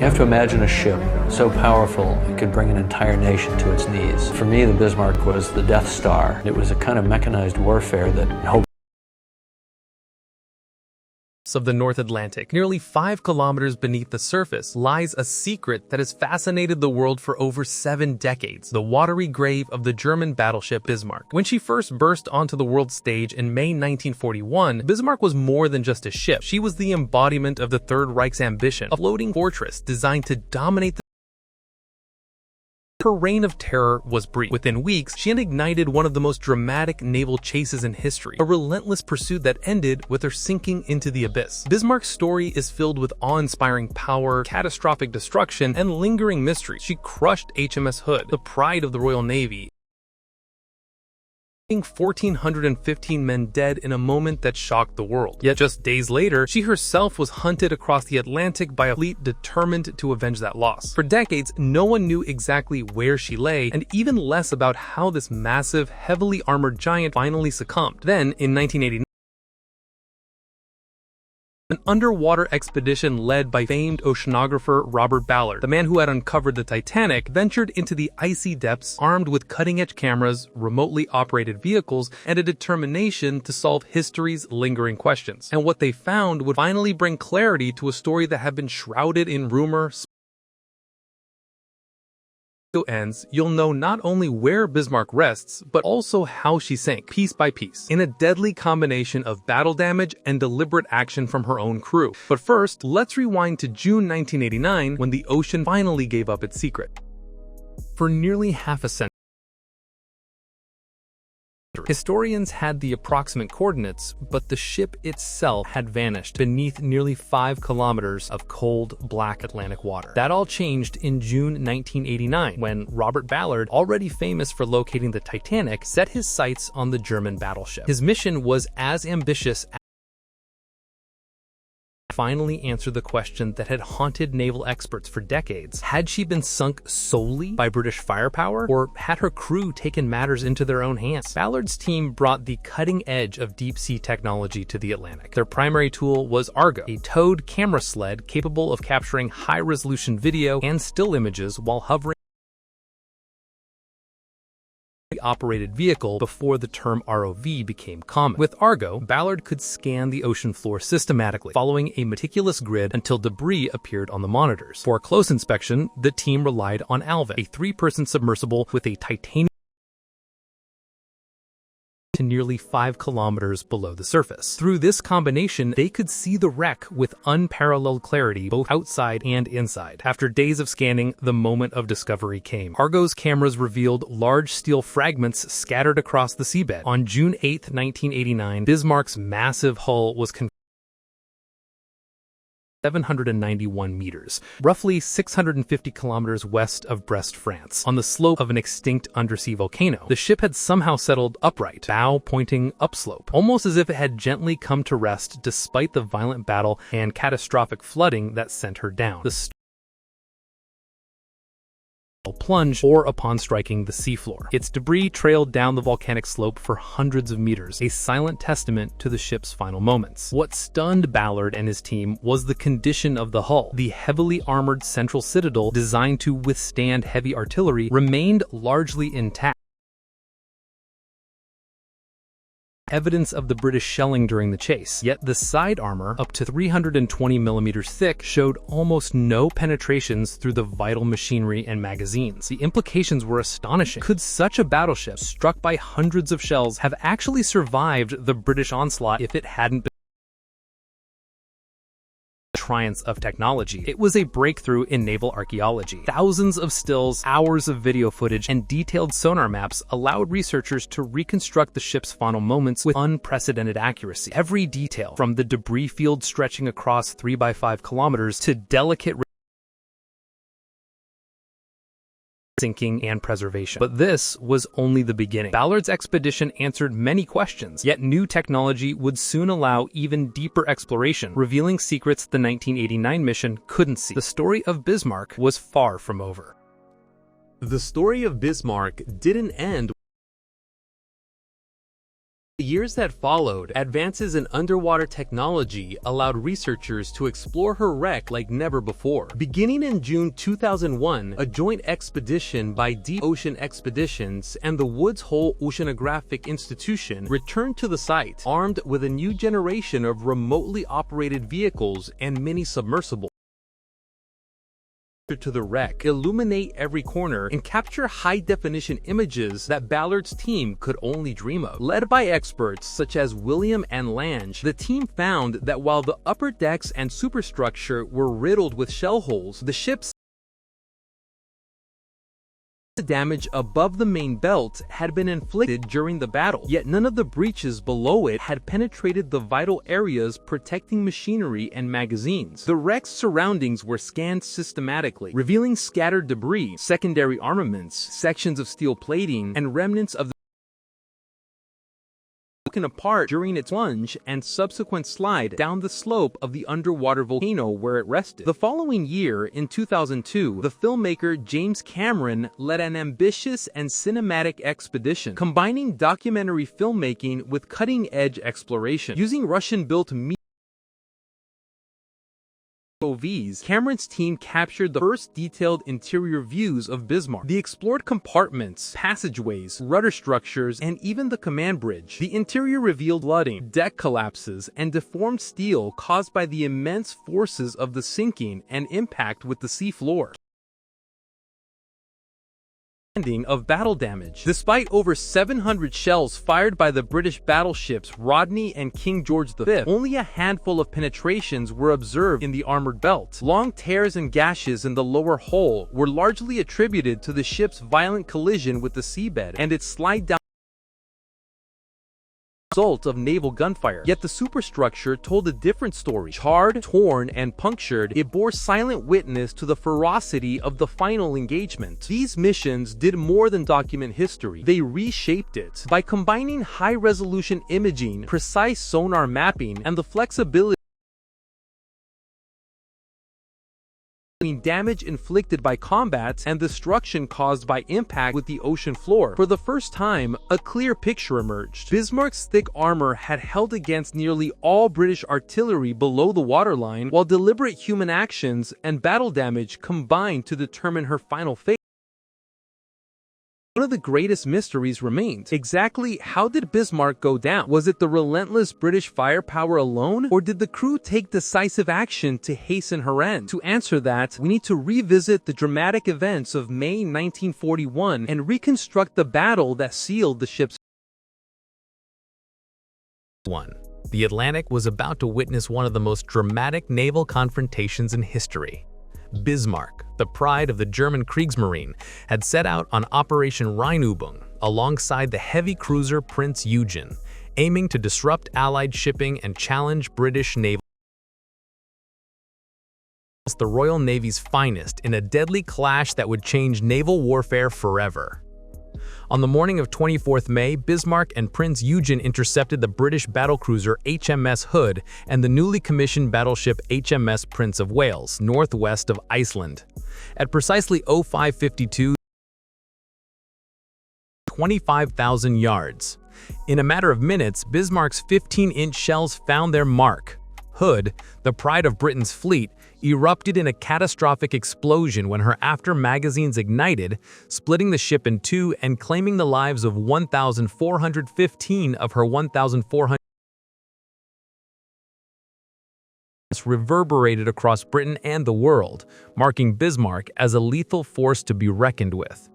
have to imagine a ship so powerful it could bring an entire nation to its knees. For me, the Bismarck was the Death Star. It was a kind of mechanized warfare that hoped of the North Atlantic. Nearly 5 kilometers beneath the surface lies a secret that has fascinated the world for over 7 decades, the watery grave of the German battleship Bismarck. When she first burst onto the world stage in May 1941, Bismarck was more than just a ship. She was the embodiment of the Third Reich's ambition, a floating fortress designed to dominate the Her reign of terror was brief. Within weeks, she had ignited one of the most dramatic naval chases in history, a relentless pursuit that ended with her sinking into the abyss. Bismarck's story is filled with awe-inspiring power, catastrophic destruction, and lingering mystery. She crushed HMS Hood, the pride of the Royal Navy, leaving 1,415 men dead in a moment that shocked the world. Yet just days later, she herself was hunted across the Atlantic by a fleet determined to avenge that loss. For decades, no one knew exactly where she lay, and even less about how this massive, heavily armored giant finally succumbed. Then, in 1989, an underwater expedition led by famed oceanographer Robert Ballard, the man who had uncovered the Titanic, ventured into the icy depths armed with cutting-edge cameras, remotely operated vehicles, and a determination to solve history's lingering questions. And what they found would finally bring clarity to a story that had been shrouded in rumor. Ends, you'll know not only where Bismarck rests, but also how she sank, piece by piece, in a deadly combination of battle damage and deliberate action from her own crew. But first, let's rewind to June 1989, when the ocean finally gave up its secret. For nearly half a century, historians had the approximate coordinates, but the ship itself had vanished beneath nearly 5 kilometers of cold, black Atlantic water. That all changed in June 1989, when Robert Ballard, already famous for locating the Titanic, set his sights on the German battleship. His mission was as ambitious as finally answer the question that had haunted naval experts for decades. Had she been sunk solely by British firepower, or had her crew taken matters into their own hands? Ballard's team brought the cutting edge of deep-sea technology to the Atlantic. Their primary tool was Argo, a towed camera sled capable of capturing high-resolution video and still images while hovering operated vehicle before the term ROV became common. With Argo, Ballard could scan the ocean floor systematically, following a meticulous grid until debris appeared on the monitors. For close inspection, the team relied on Alvin, a 3-person submersible with a titanium to nearly 5 kilometers below the surface. Through this combination, they could see the wreck with unparalleled clarity both outside and inside. After days of scanning, the moment of discovery came. Argo's cameras revealed large steel fragments scattered across the seabed. On June 8, 1989, Bismarck's massive hull was 791 meters, roughly 650 kilometers west of Brest, France, on the slope of an extinct undersea volcano. The ship had somehow settled upright, bow pointing upslope, almost as if it had gently come to rest despite the violent battle and catastrophic flooding that sent her down. The plunge or upon striking the seafloor. Its debris trailed down the volcanic slope for hundreds of meters, a silent testament to the ship's final moments. What stunned Ballard and his team was the condition of the hull. The heavily armored central citadel, designed to withstand heavy artillery, remained largely intact. Evidence of the British shelling during the chase, yet the side armor, up to 320 millimeters thick, showed almost no penetrations through the vital machinery and magazines. The implications were astonishing. Could such a battleship, struck by hundreds of shells, have actually survived the British onslaught if it hadn't been triumphs of technology? It was a breakthrough in naval archaeology. Thousands of stills, hours of video footage, and detailed sonar maps allowed researchers to reconstruct the ship's final moments with unprecedented accuracy. Every detail, from the debris field stretching across 3 by 5 kilometers to delicate sinking and preservation. But this was only the beginning. Ballard's expedition answered many questions, yet new technology would soon allow even deeper exploration, revealing secrets the 1989 mission couldn't see. The story of Bismarck was far from over. The story of Bismarck didn't end The years that followed, advances in underwater technology allowed researchers to explore her wreck like never before. Beginning in June 2001, a joint expedition by Deep Ocean Expeditions and the Woods Hole Oceanographic Institution returned to the site, armed with a new generation of remotely operated vehicles and mini-submersibles to the wreck, illuminate every corner, and capture high-definition images that Ballard's team could only dream of. Led by experts such as William and Lange, the team found that while the upper decks and superstructure were riddled with shell holes, the ship's damage above the main belt had been inflicted during the battle, yet none of the breaches below it had penetrated the vital areas protecting machinery and magazines. The wreck's surroundings were scanned systematically, revealing scattered debris, secondary armaments, sections of steel plating, and remnants of the broken apart during its plunge and subsequent slide down the slope of the underwater volcano where it rested. The following year, in 2002, the filmmaker James Cameron led an ambitious and cinematic expedition, combining documentary filmmaking with cutting-edge exploration. Using Russian-built OVs, Cameron's team captured the first detailed interior views of Bismarck. The explored compartments, passageways, rudder structures, and even the command bridge. The interior revealed flooding, deck collapses, and deformed steel caused by the immense forces of the sinking and impact with the sea floor of battle damage. Despite over 700 shells fired by the British battleships Rodney and King George V, only a handful of penetrations were observed in the armored belt. Long tears and gashes in the lower hull were largely attributed to the ship's violent collision with the seabed and its slide down result of naval gunfire. Yet the superstructure told a different story. Charred, torn, and punctured, it bore silent witness to the ferocity of the final engagement. These missions did more than document history. They reshaped it. By combining high-resolution imaging, precise sonar mapping, and the flexibility damage inflicted by combat and destruction caused by impact with the ocean floor. For the first time, a clear picture emerged. Bismarck's thick armor had held against nearly all British artillery below the waterline, while deliberate human actions and battle damage combined to determine her final fate. One of the greatest mysteries remains. Exactly how did Bismarck go down? Was it the relentless British firepower alone, or did the crew take decisive action to hasten her end? To answer that, we need to revisit the dramatic events of May 1941 and reconstruct the battle that sealed the ship's The Atlantic was about to witness one of the most dramatic naval confrontations in history. Bismarck, the pride of the German Kriegsmarine, had set out on Operation Rheinübung alongside the heavy cruiser Prince Eugen, aiming to disrupt Allied shipping and challenge British naval the Royal Navy's finest in a deadly clash that would change naval warfare forever. On the morning of 24th May, Bismarck and Prince Eugen intercepted the British battlecruiser HMS Hood and the newly commissioned battleship HMS Prince of Wales, northwest of Iceland. At precisely 05:52, 25,000 yards. In a matter of minutes, Bismarck's 15-inch shells found their mark. Hood, the pride of Britain's fleet, erupted in a catastrophic explosion when her after magazines ignited, splitting the ship in two and claiming the lives of 1,415 of her 1,400 reverberated across Britain and the world, marking Bismarck as a lethal force to be reckoned with.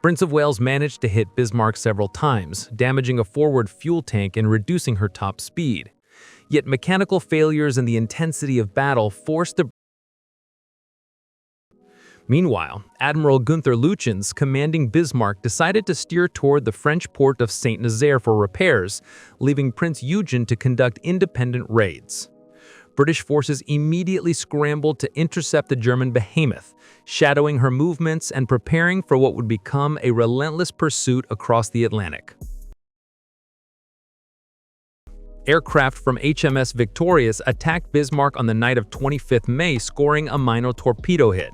Prince of Wales managed to hit Bismarck several times, damaging a forward fuel tank and reducing her top speed. Yet mechanical failures and the intensity of battle forced the Meanwhile, Admiral Gunther Lütjens, commanding Bismarck, decided to steer toward the French port of Saint-Nazaire for repairs, leaving Prince Eugen to conduct independent raids. British forces immediately scrambled to intercept the German behemoth, shadowing her movements and preparing for what would become a relentless pursuit across the Atlantic. Aircraft from HMS Victorious attacked Bismarck on the night of 25th May, scoring a minor torpedo hit.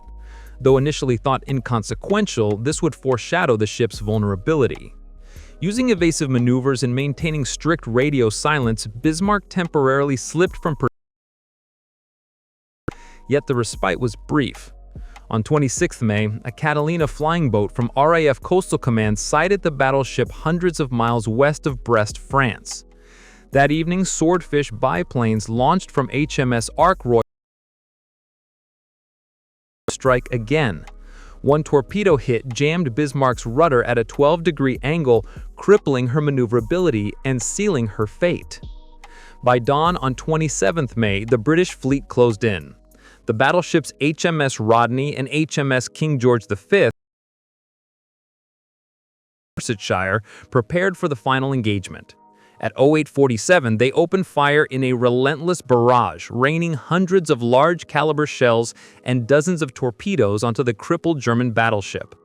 Though initially thought inconsequential, this would foreshadow the ship's vulnerability. Using evasive maneuvers and maintaining strict radio silence, Bismarck temporarily slipped from yet the respite was brief. On 26 May, a Catalina flying boat from RAF Coastal Command sighted the battleship hundreds of miles west of Brest, France. That evening, Swordfish biplanes launched from HMS Ark Royal strike again. One torpedo hit jammed Bismarck's rudder at a 12-degree angle, crippling her maneuverability and sealing her fate. By dawn on 27 May, the British fleet closed in. The battleships HMS Rodney and HMS King George V Dorsetshire prepared for the final engagement. At 0847, they opened fire in a relentless barrage, raining hundreds of large-caliber shells and dozens of torpedoes onto the crippled German battleship.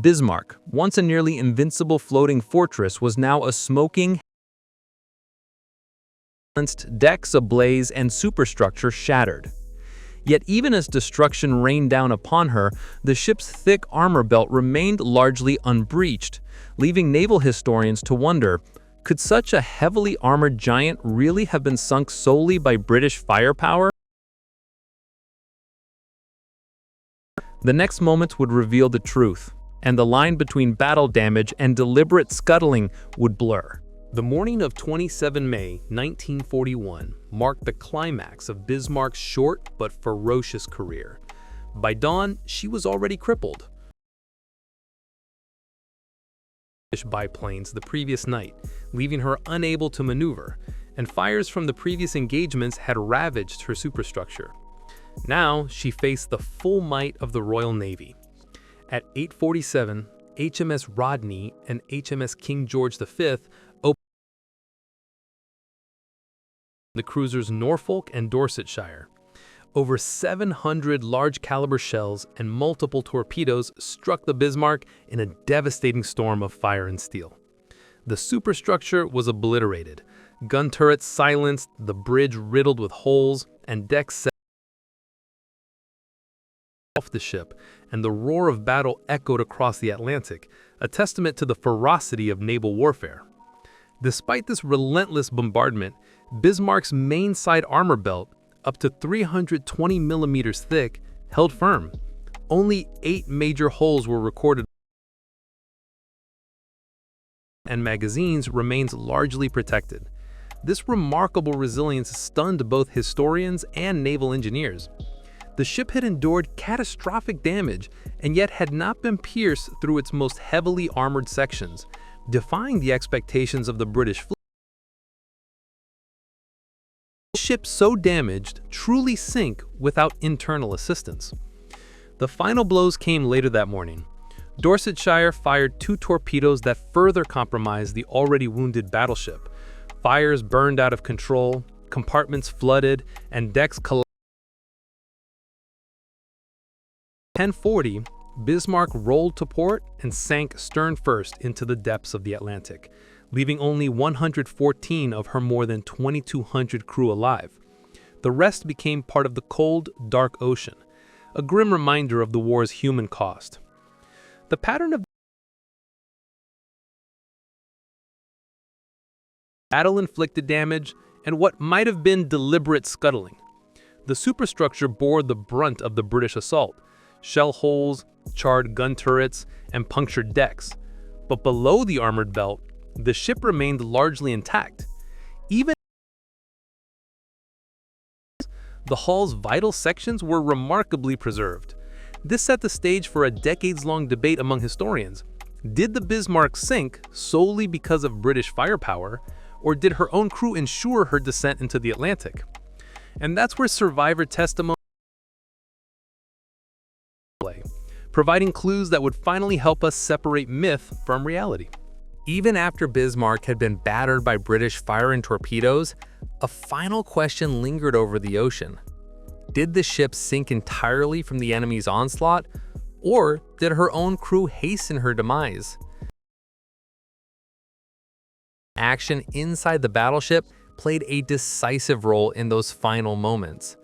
Bismarck, once a nearly invincible floating fortress, was now a smoking, decks ablaze and superstructure shattered. Yet even as destruction rained down upon her, the ship's thick armor belt remained largely unbreached, leaving naval historians to wonder, could such a heavily armored giant really have been sunk solely by British firepower? The next moment would reveal the truth, and the line between battle damage and deliberate scuttling would blur. The morning of 27 May 1941 marked the climax of Bismarck's short but ferocious career. By dawn, she was already crippled. Biplanes the previous night, leaving her unable to maneuver, and fires from the previous engagements had ravaged her superstructure. Now she faced the full might of the Royal Navy. At 8:47, HMS Rodney and HMS King George V opened the cruisers Norfolk and Dorsetshire. Over 700 large-caliber shells and multiple torpedoes struck the Bismarck in a devastating storm of fire and steel. The superstructure was obliterated, gun turrets silenced, the bridge riddled with holes, and decks set off the ship, and the roar of battle echoed across the Atlantic, a testament to the ferocity of naval warfare. Despite this relentless bombardment, Bismarck's main side armor belt, up to 320 millimeters thick, held firm. Only 8 major holes were recorded, and magazines remains largely protected. This remarkable resilience stunned both historians and naval engineers. The ship had endured catastrophic damage and yet had not been pierced through its most heavily armored sections, defying the expectations of the British fleet. Ships so damaged truly sink without internal assistance. The final blows came later that morning. Dorsetshire fired 2 torpedoes that further compromised the already wounded battleship. Fires burned out of control, compartments flooded, and decks collapsed. 10:40, Bismarck rolled to port and sank stern first into the depths of the Atlantic, leaving only 114 of her more than 2,200 crew alive. The rest became part of the cold, dark ocean, a grim reminder of the war's human cost. The pattern of battle-inflicted damage and what might have been deliberate scuttling. The superstructure bore the brunt of the British assault: shell holes, charred gun turrets, and punctured decks. But below the armored belt, the ship remained largely intact. Even the hull's vital sections were remarkably preserved. This set the stage for a decades-long debate among historians. Did the Bismarck sink solely because of British firepower, or did her own crew ensure her descent into the Atlantic? And that's where survivor testimony play, providing clues that would finally help us separate myth from reality. Even after Bismarck had been battered by British fire and torpedoes, a final question lingered over the ocean. Did the ship sink entirely from the enemy's onslaught, or did her own crew hasten her demise? Action inside the battleship played a decisive role in those final moments.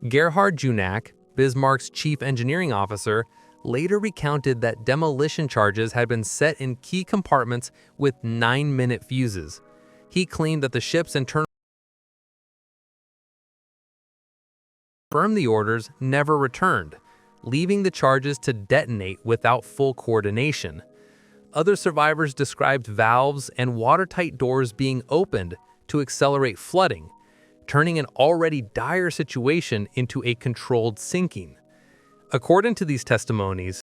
Gerhard Junak, Bismarck's chief engineering officer, later recounted that demolition charges had been set in key compartments with 9-minute fuses. He claimed that the ship's internal confirmed the orders never returned, leaving the charges to detonate without full coordination. Other survivors described valves and watertight doors being opened to accelerate flooding, turning an already dire situation into a controlled sinking. According to these testimonies,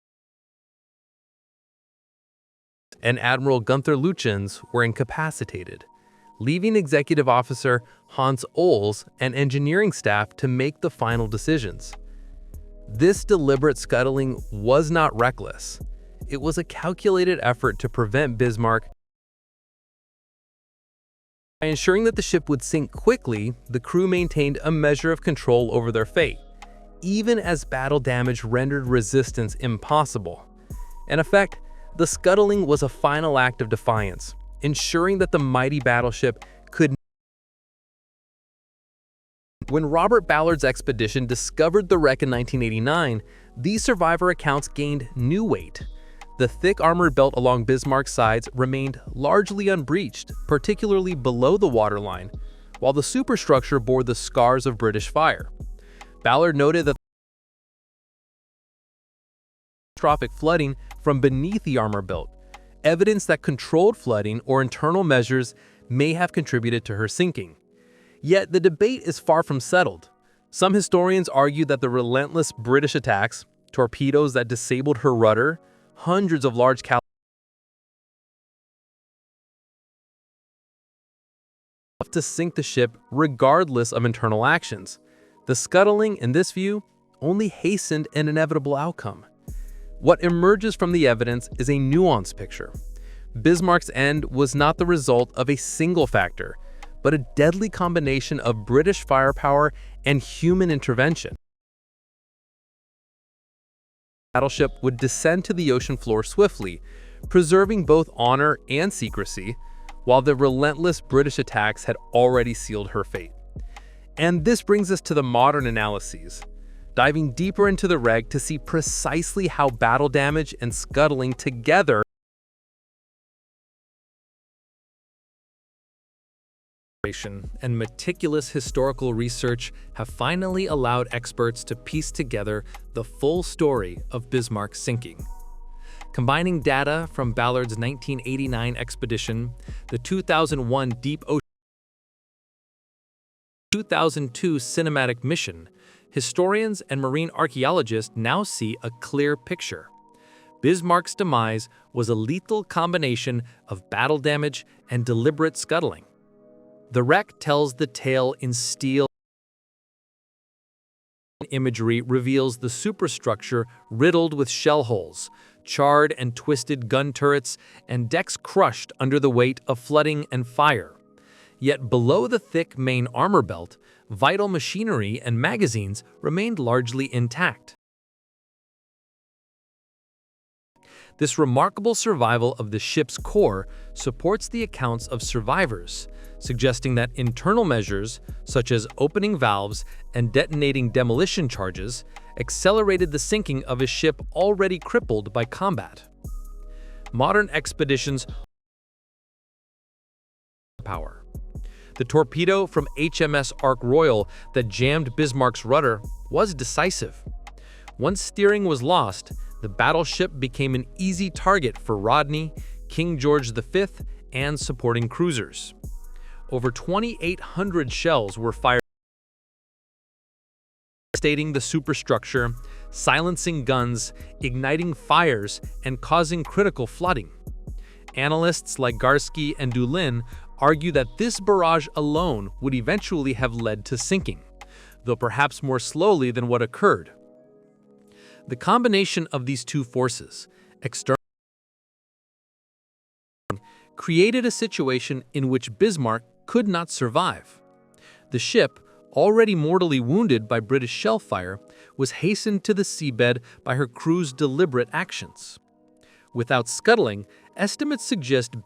and Admiral Gunther Lütjens were incapacitated, leaving Executive Officer Hans Oels and engineering staff to make the final decisions. This deliberate scuttling was not reckless. It was a calculated effort to prevent Bismarck. By ensuring that the ship would sink quickly, the crew maintained a measure of control over their fate, even as battle damage rendered resistance impossible. In effect, the scuttling was a final act of defiance, ensuring that the mighty battleship could. When Robert Ballard's expedition discovered the wreck in 1989, these survivor accounts gained new weight. The thick armored belt along Bismarck's sides remained largely unbreached, particularly below the waterline, while the superstructure bore the scars of British fire. Ballard noted that catastrophic flooding from beneath the armor belt, evidence that controlled flooding or internal measures may have contributed to her sinking. Yet the debate is far from settled. Some historians argue that the relentless British attacks, torpedoes that disabled her rudder, hundreds of large caliber to sink the ship regardless of internal actions. The scuttling, in this view, only hastened an inevitable outcome. What emerges from the evidence is a nuanced picture. Bismarck's end was not the result of a single factor, but a deadly combination of British firepower and human intervention. The battleship would descend to the ocean floor swiftly, preserving both honor and secrecy, while the relentless British attacks had already sealed her fate. And this brings us to the modern analyses, diving deeper into the wreck to see precisely how battle damage and scuttling together and meticulous historical research have finally allowed experts to piece together the full story of Bismarck's sinking. Combining data from Ballard's 1989 expedition, the 2001 Deep Ocean 2002 cinematic mission, historians and marine archaeologists now see a clear picture. Bismarck's demise was a lethal combination of battle damage and deliberate scuttling. The wreck tells the tale in steel. Imagery reveals the superstructure riddled with shell holes, charred and twisted gun turrets, and decks crushed under the weight of flooding and fire. Yet below the thick main armor belt, vital machinery and magazines remained largely intact. This remarkable survival of the ship's core supports the accounts of survivors, suggesting that internal measures, such as opening valves and detonating demolition charges, accelerated the sinking of a ship already crippled by combat. Modern expeditions power. The torpedo from HMS Ark Royal that jammed Bismarck's rudder was decisive. Once steering was lost, the battleship became an easy target for Rodney, King George V, and supporting cruisers. Over 2,800 shells were fired, devastating the superstructure, silencing guns, igniting fires, and causing critical flooding. Analysts like Garsky and Dulin argue that this barrage alone would eventually have led to sinking, though perhaps more slowly than what occurred. The combination of these two forces, external, created a situation in which Bismarck could not survive. The ship, already mortally wounded by British shell fire, was hastened to the seabed by her crew's deliberate actions. Without scuttling, estimates suggest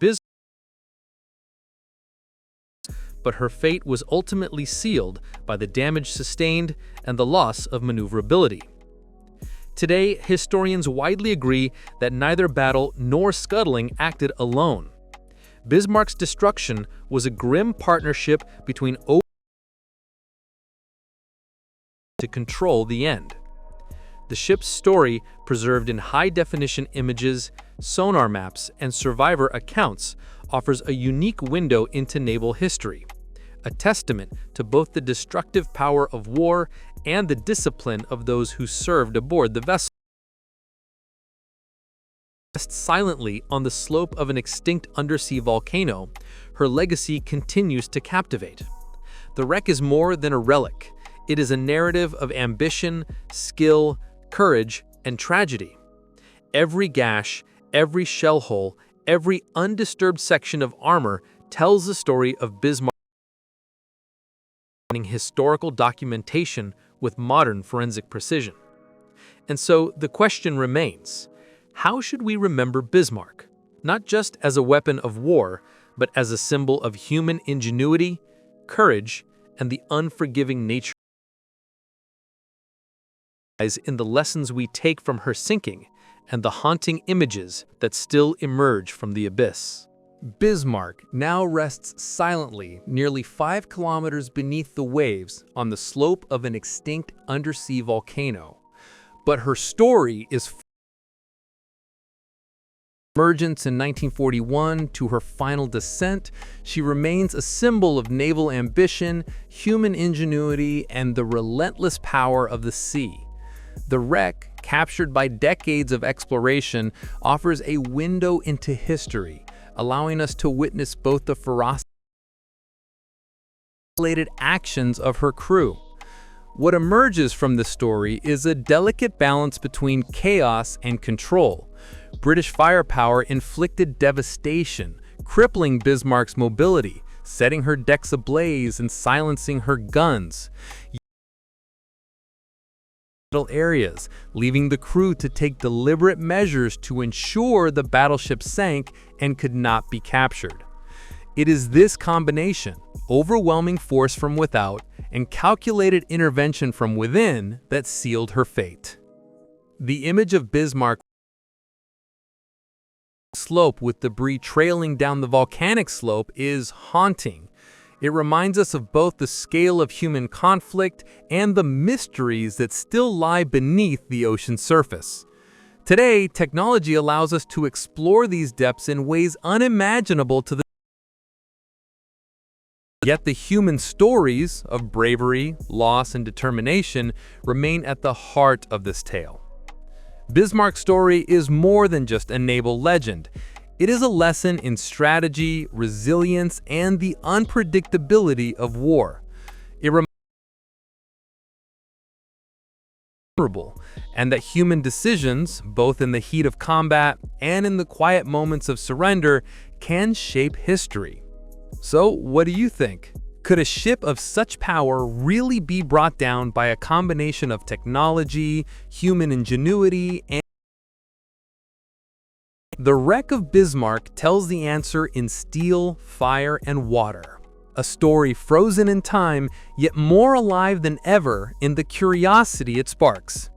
but her fate was ultimately sealed by the damage sustained and the loss of maneuverability. Today, historians widely agree that neither battle nor scuttling acted alone. Bismarck's destruction was a grim partnership between to control the end. The ship's story, preserved in high-definition images, sonar maps, and survivor accounts, offers a unique window into naval history, a testament to both the destructive power of war and the discipline of those who served aboard the vessel. Silently on the slope of an extinct undersea volcano, her legacy continues to captivate. The wreck is more than a relic. It is a narrative of ambition, skill, courage, and tragedy. Every gash, every shell hole, every undisturbed section of armor tells the story of Bismarck, historical documentation with modern forensic precision. And so the question remains, how should we remember Bismarck? Not just as a weapon of war, but as a symbol of human ingenuity, courage, and the unforgiving nature in the lessons we take from her sinking and the haunting images that still emerge from the abyss. Bismarck now rests silently nearly 5 kilometers beneath the waves on the slope of an extinct undersea volcano. But her story is emergence in 1941 to her final descent. She remains a symbol of naval ambition, human ingenuity, and the relentless power of the sea. The wreck, captured by decades of exploration, offers a window into history, allowing us to witness both the ferocity and actions of her crew. What emerges from the story is a delicate balance between chaos and control. British firepower inflicted devastation, crippling Bismarck's mobility, setting her decks ablaze and silencing her guns. Areas, leaving the crew to take deliberate measures to ensure the battleship sank and could not be captured. It is this combination, overwhelming force from without and calculated intervention from within, that sealed her fate. The image of Bismarck slope with debris trailing down the volcanic slope is haunting. It reminds us of both the scale of human conflict and the mysteries that still lie beneath the ocean's surface. Today, technology allows us to explore these depths in ways unimaginable to the Yet the human stories of bravery, loss, and determination remain at the heart of this tale. Bismarck's story is more than just a naval legend. It is a lesson in strategy, resilience, and the unpredictability of war. It reminds and that human decisions, both in the heat of combat and in the quiet moments of surrender, can shape history. So, what do you think? Could a ship of such power really be brought down by a combination of technology, human ingenuity, and the wreck of Bismarck tells the answer in steel, fire, and water. A story frozen in time, yet more alive than ever in the curiosity it sparks.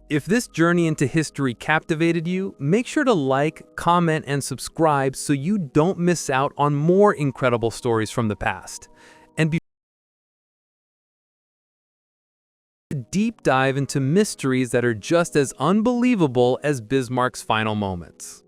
If this journey into history captivated you, make sure to like, comment, and subscribe so you don't miss out on more incredible stories from the past. And deep dive into mysteries that are just as unbelievable as Bismarck's final moments.